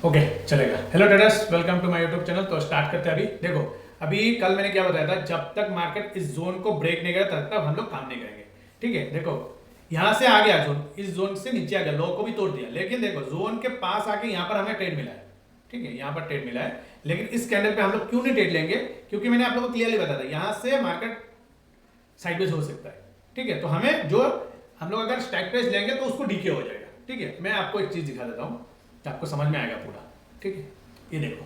Okay चलेगा। Hello traders, welcome to my YouTube channel. तो start करते हैं। अभी देखो, अभी कल मैंने क्या बताया था, जब तक मार्केट इस जोन को ब्रेक नहीं करेगा तब तक हम लोग काम नहीं करेंगे। ठीक है, देखो यहाँ से आ गया जोन, इस जोन से नीचे आ गया, लो को भी तोड़ दिया, लेकिन देखो जोन के पास आके यहाँ पर हमें ट्रेड मिला है। ठीक है, यहाँ पर ट्रेड मिला है, लेकिन इस कैंडल पे हम लोग क्यों नहीं ट्रेड लेंगे? क्योंकि मैंने आप लोगों को क्लियरली बताया था यहाँ से मार्केट साइडवेज हो सकता है। ठीक है, तो हमें जो हम लोग अगर स्ट्राइक प्राइस लेंगे तो उसको डीके हो जाएगा। ठीक है, मैं आपको एक चीज दिखा देता हूँ तो आपको समझ में आएगा पूरा। ठीक है, ये देखो,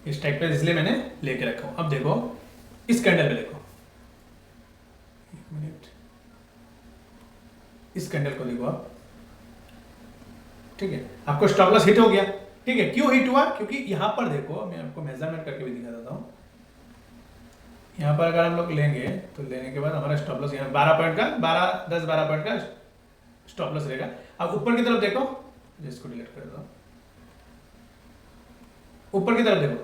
ये स्ट्राइक प्राइस इसलिए मैंने लेके रखा हूं। अब देखो इस कैंडल पे, देखो एक मिनट, इस कैंडल को देखो आप। ठीक है, आपको स्टॉप लॉस हिट हो गया। ठीक है, क्यों हिट हुआ? क्योंकि यहां पर देखो, मैं आपको मेजरमेंट करके भी दिखा देता हूं। यहां पर अगर हम लोग लेंगे तो लेने के बाद हमारा स्टॉप लॉस यहाँ 12 पॉइंट का 12 पॉइंट का स्टॉप लॉस रहेगा। अब ऊपर की तरफ देखो, इसको डिलीट कर देता हूं। ऊपर की तरफ देखो,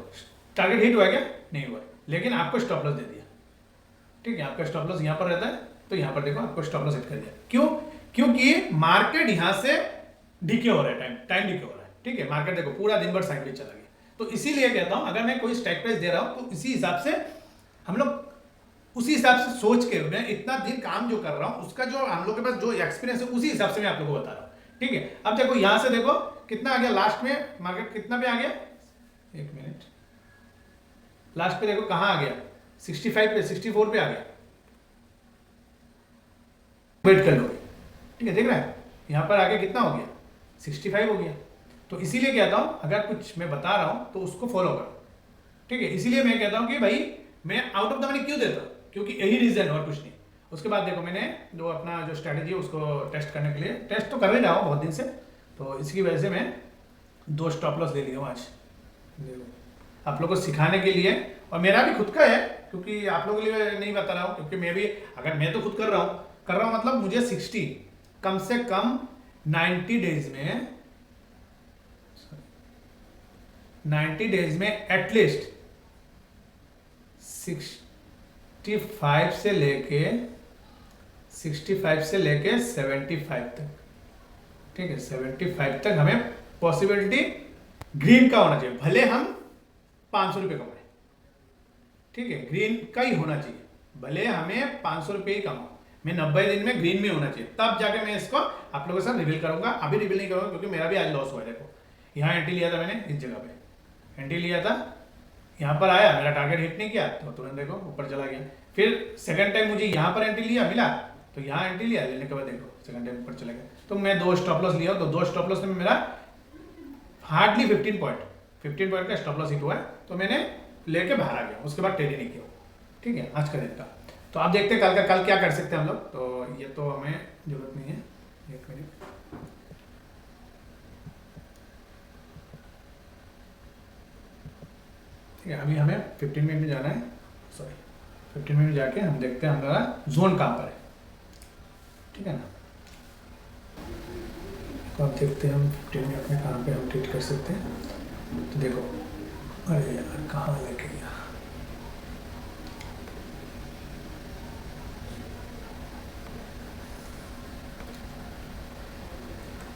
टारगेट हिट हुआ क्या? नहीं हुआ, लेकिन आपको स्टॉप लॉस दे दिया। ठीक है, आपका स्टॉप लॉस यहां पर रहता है, तो यहां पर देखो आपको स्टॉप लॉस हिट कर दिया। क्यों? क्योंकि मार्केट यहां से डीके हो रहा है, टाइम डीके हो रहा है। ठीक है, मार्केट देखो पूरा दिन भर साइड पे चला गया। तो इसीलिए कहता हूं, अगर मैं कोई स्ट्राइक प्राइस दे रहा हूं तो इसी हिसाब से हम लोग उसी हिसाब से सोच के, मैं इतना दिन काम जो कर रहा हूं उसका जो हम लोग के पास जो एक्सपीरियंस है उसी हिसाब से मैं आप लोगों को बता रहा हूं। ठीक है, अब देखो यहां से देखो कितना आ गया, लास्ट में मार्केट कितना पे आ गया, एक मिनट, लास्ट पे देखो कहां आ गया, 65 पे, 64 पे आ गया। वेट कर लो। ठीक है, देख रहा है यहां पर आगे कितना हो गया, 65 हो गया। तो इसीलिए कहता हूं, अगर कुछ मैं बता रहा हूं तो उसको फॉलो करो। ठीक है, इसीलिए मैं कहता हूं कि भाई मैं आउट ऑफ द मनी क्यों देता हूं, क्योंकि यही रीजन और कुछ नहीं। उसके बाद देखो मैंने जो अपना जो स्ट्रेटेजी है उसको टेस्ट करने के लिए, टेस्ट तो कर ही रहा हूं बहुत दिन से, तो इसकी वजह से मैं 2 स्टॉप लॉस ले लिया हूं आज आप लोगों को सिखाने के लिए। और मेरा भी खुद का है, क्योंकि आप लोगों के लिए नहीं बता रहा हूं, क्योंकि मैं भी, अगर मैं तो खुद कर रहा हूं मतलब मुझे 60 कम से कम 90 डेज में एटलीस्ट 65 से लेके 75 तक। ठीक है, 75 तक हमें पॉसिबिलिटी ग्रीन का होना चाहिए, भले हम 500 रुपये कमाए। ठीक है, ग्रीन का ही होना चाहिए, भले हमें 500 रुपये ही कमाओ, मैं 90 दिन में ग्रीन में होना चाहिए, तब जाके मैं इसको आप लोगों के साथ रिवील करूंगा। अभी रिवील नहीं करूंगा क्योंकि मेरा भी आज लॉस हुआ है। देखो यहाँ एंट्री लिया था मैंने, इस जगह पे एंट्री लिया था, यहाँ पर आया, मेरा टारगेट हिट नहीं किया तो तुरंत देखो ऊपर चला गया। फिर सेकंड टाइम मुझे यहाँ पर एंट्री लिया, मिला, तो यहाँ एंट्री लिया, लेने के बाद देखो सेकंड टाइम ऊपर चला गया। तो मैं 2 स्टॉप लॉस लिया, तो 2 स्टॉप लॉस में मेरा हार्डली 15 पॉइंट का स्टॉप लॉस हिट हुआ है, तो मैंने लेके बाहर आ गया, उसके बाद ट्रेड ही नहीं किया। ठीक है, आज का दिन का। तो आप देखते हैं कल क्या कर सकते हैं हम लोग, तो ये तो हमें जरूरत नहीं है। एक मिनट, ठीक है, अभी हमें 15 मिनट में जाना है, सॉरी 15 मिनट में जाके हम देखते हैं हमारा जोन कहाँ पर है। ठीक है ना, तो आप देखते हैं हम 15 मिनट में कहाँ पे हम ट्रेड कर सकते हैं। तो देखो, अरे यार कहाँ लेके गया,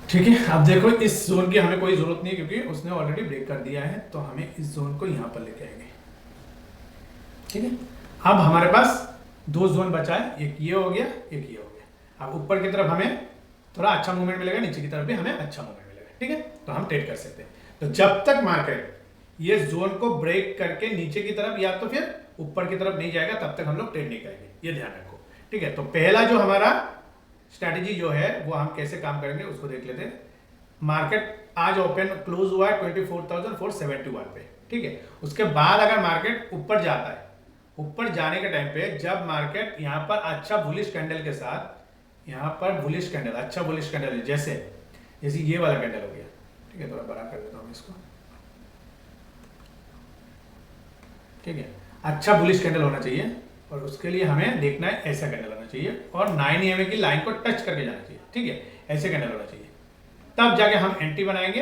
ठीक है। अब देखो इस जोन की हमें कोई जरूरत नहीं है, क्योंकि उसने ऑलरेडी ब्रेक कर दिया है, तो हमें इस जोन को यहाँ पर लेके आएंगे। ठीक है, अब हमारे पास 2 जोन बचा है, एक ये हो गया, एक ये हो गया। अब ऊपर की तरफ हमें थोड़ा अच्छा मूवमेंट मिलेगा, नीचे की तरफ भी हमें अच्छा मूवमेंट मिलेगा। ठीक है, तो हम ट्रेड कर सकते हैं। तो जब तक मार्केट ये जोन को ब्रेक करके नीचे की तरफ या तो फिर ऊपर की तरफ नहीं जाएगा, तब तक हम लोग ट्रेड नहीं करेंगे, ये ध्यान रखो। ठीक है, तो पहला जो हमारा स्ट्रैटेजी जो है वो हम कैसे काम करेंगे उसको देख लेते हैं। मार्केट आज ओपन क्लोज हुआ है 24,471 पे। ठीक है, उसके बाद अगर मार्केट ऊपर जाता है, ऊपर जाने के टाइम पे जब मार्केट यहाँ पर अच्छा बुलिश कैंडल के साथ, यहाँ पर बुलिश कैंडल, अच्छा बुलिश कैंडल, जैसे ये वाला कैंडल हो गया। ठीक है, थोड़ा बड़ा कर देता हूँ इसको। ठीक है, अच्छा बुलिश कैंडल होना चाहिए, और उसके लिए हमें देखना है ऐसा कैंडल होना चाहिए, और 9 EMA की लाइन को टच करके जाना चाहिए। ठीक है, ऐसे कैंडल होना चाहिए, तब जाके हम एंट्री बनाएंगे।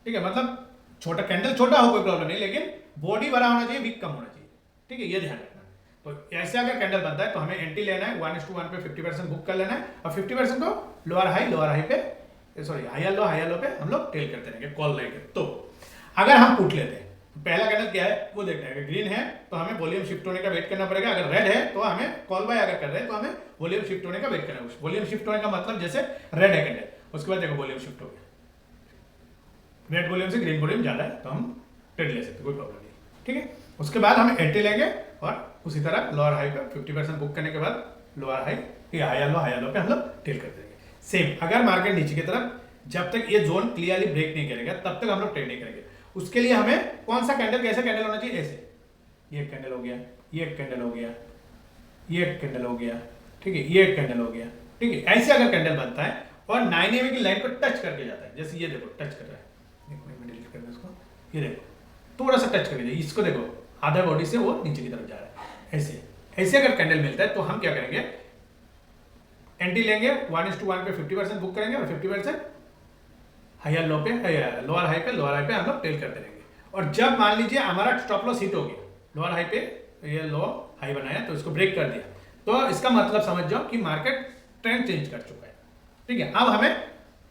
ठीक है, मतलब छोटा कैंडल छोटा हो कोई प्रॉब्लम नहीं, लेकिन बॉडी बड़ा होना चाहिए, वीक कम होना चाहिए। ठीक है, ये ध्यान रखना। तो ऐसे अगर कैंडल बनता है तो हमें एंट्री लेना है, 1:1 पे 50% बुक कर लेना है, और 50% को लोअर हाई पे, सॉरी हाई लो पे हम लोग टेल करते रहेंगे, कॉल लेके। तो अगर हम पुट लेते हैं तो पहला कैंडल क्या है वो देखना है। अगर ग्रीन है तो हमें वॉल्यूम शिफ्ट होने का वेट करना पड़ेगा, अगर रेड है तो हमें कॉल बाय अगर कर रहे हैं तो हमें वॉल्यूम शिफ्ट होने का वेट करना है। वॉल्यूम शिफ्ट होने का मतलब जैसे रेड है कैंडल, उसके बाद देखो वॉल्यूम शिफ्ट हो गया, रेड वॉल्यूम से ग्रीन वॉल्यूम ज्यादा है तो हम ट्रेड ले सकते, कोई प्रॉब्लम नहीं, ठीक है। उसके बाद हम एंट्री लेंगे और उसी तरह लोअर हाई पे 50% बुक करने के बाद लोअर हाई या हाई लो पे हम लोग ट्रेड कर देंगे। सेम अगर मार्केट नीचे की तरफ जब तक ये जोन क्लियरली ब्रेक नहीं करेगा तब तक हम लोग ट्रेड नहीं करेंगे। उसके लिए हमें कौन सा कैंडल, कैसा कैंडल होना चाहिए, ऐसे ये एक कैंडल हो गया, ये एक कैंडल हो गया, ये एक कैंडल हो गया, ठीक है, ये एक कैंडल हो गया, ठीक है। ऐसे अगर कैंडल बनता है और 9 EMA की लाइन को टच करके जाता है, जैसे ये देखो टच कर रहा है, देखो मैं डिलीट कर दूं इसको, ये देखो थोड़ा सा टच करके जाए, इसको देखो आधा बॉडी से वो नीचे की तरफ जा रहा है। ऐसे ऐसे अगर कैंडल मिलता है तो हम क्या करेंगे, एंट्री लेंगे 1:1 पे 50% बुक करेंगे और 50% हायर लो पे लोअर हाई पे हम लोग टेल करते रहेंगे। और जब मान लीजिए हमारा स्टॉप लॉस हिट हो गया, लोअर हाई पे ये लो हाई बनाया तो इसको ब्रेक कर दिया, तो इसका मतलब समझ जाओ कि मार्केट ट्रेंड चेंज कर चुका है, ठीक है। अब हमें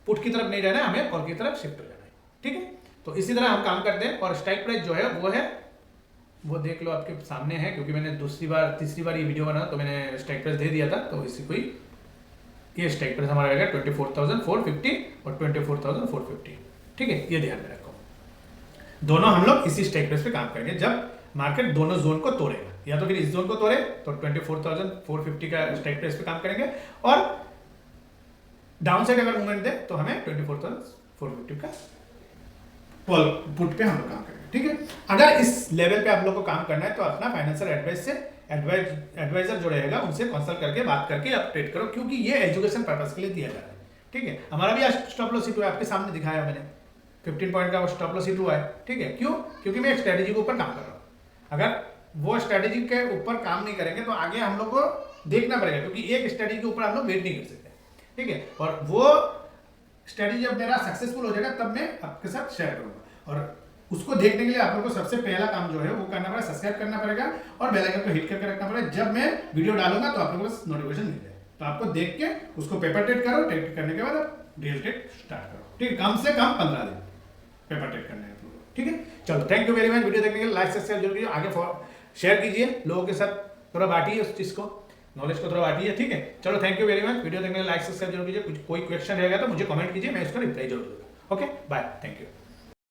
पुट की तरफ नहीं रहना है, हमें कॉल की तरफ शिफ्ट हो जाना है, ठीक है। तो इसी तरह हम काम करते हैं। और स्ट्राइक प्राइस जो है वो देख लो आपके सामने है, क्योंकि मैंने तीसरी बार ये वीडियो बना तो मैंने स्ट्राइक प्राइस दे दिया था, तो इसी को ये स्ट्राइक प्राइस हमारा रहेगा 24,450 और 24,450, ठीक है, ये ध्यान में रखो। दोनों हम लोग इसी स्ट्राइक प्राइस पे काम करेंगे जब मार्केट दोनों जोन को तोड़ेगा, या तो फिर इस जोन को तोड़े तो 24,450 का स्ट्राइक प्राइस पे काम करेंगे, और डाउन साइड अगर मूवमेंट दे तो हमें 24,450 का कॉल पुट पे हम लोग काम करेंगे, ठीक है। अगर इस लेवल पे आप लोग को काम करना है तो अपना फाइनेंशियल एडवाइजर जो रहेगा उनसे कंसल्ट करके बात करके आप ट्रेड करो, क्योंकि ये एजुकेशन पर्पस के लिए दिया जा रहा है, ठीक है। हमारा भी आज स्टॉप लॉस हिट हुआ है, आपके सामने दिखाया मैंने 15 पॉइंट का स्टॉप लॉस हिट हुआ है, ठीक है। क्यों? क्योंकि मैं एक स्ट्रेटेजी के ऊपर काम कर रहा हूँ। अगर वो स्ट्रेटेजी के ऊपर काम नहीं करेंगे तो आगे हम लोग को देखना पड़ेगा, क्योंकि एक स्ट्रेटेजी के ऊपर हम लोग वेट नहीं कर सकते, ठीक है। और वो स्ट्रेटेजी जब मेरा सक्सेसफुल हो जाएगा तब मैं आपके साथ शेयर करूंगा। और उसको देखने के लिए आप लोग को सबसे पहला काम जो है वो करना पड़ेगा, सब्सक्राइब करना पड़ेगा और बेल आइकन को हिट करके रखना पड़ेगा। जब मैं वीडियो डालूंगा तो आप लोगों को नोटिफिकेशन मिल जाए, तो आपको देख के उसको पेपर ट्रेड करो, ट्रेड करने के बाद आप रियल ट्रेड स्टार्ट करो, ठीक है। कम से कम 15 दिन पेपर ट्रेड करना है आप लोगों को, ठीक है। चलो thank you very much. Video देखने के लिए लाइक सब्सक्राइब जरूर कीजिए, आगे शेयर कीजिए, लोगों के साथ थोड़ा बांटिए उस चीज को, नॉलेज को थोड़ा बांटिए, ठीक है। चलो thank you very much. Video देखने के लिए लाइक सब्सक्राइब जरूर कीजिए, कोई क्वेश्चन रहेगा तो मुझे कमेंट कीजिए, मैं इसका रिप्लाई जरूर दूंगा। Okay bye, thank you.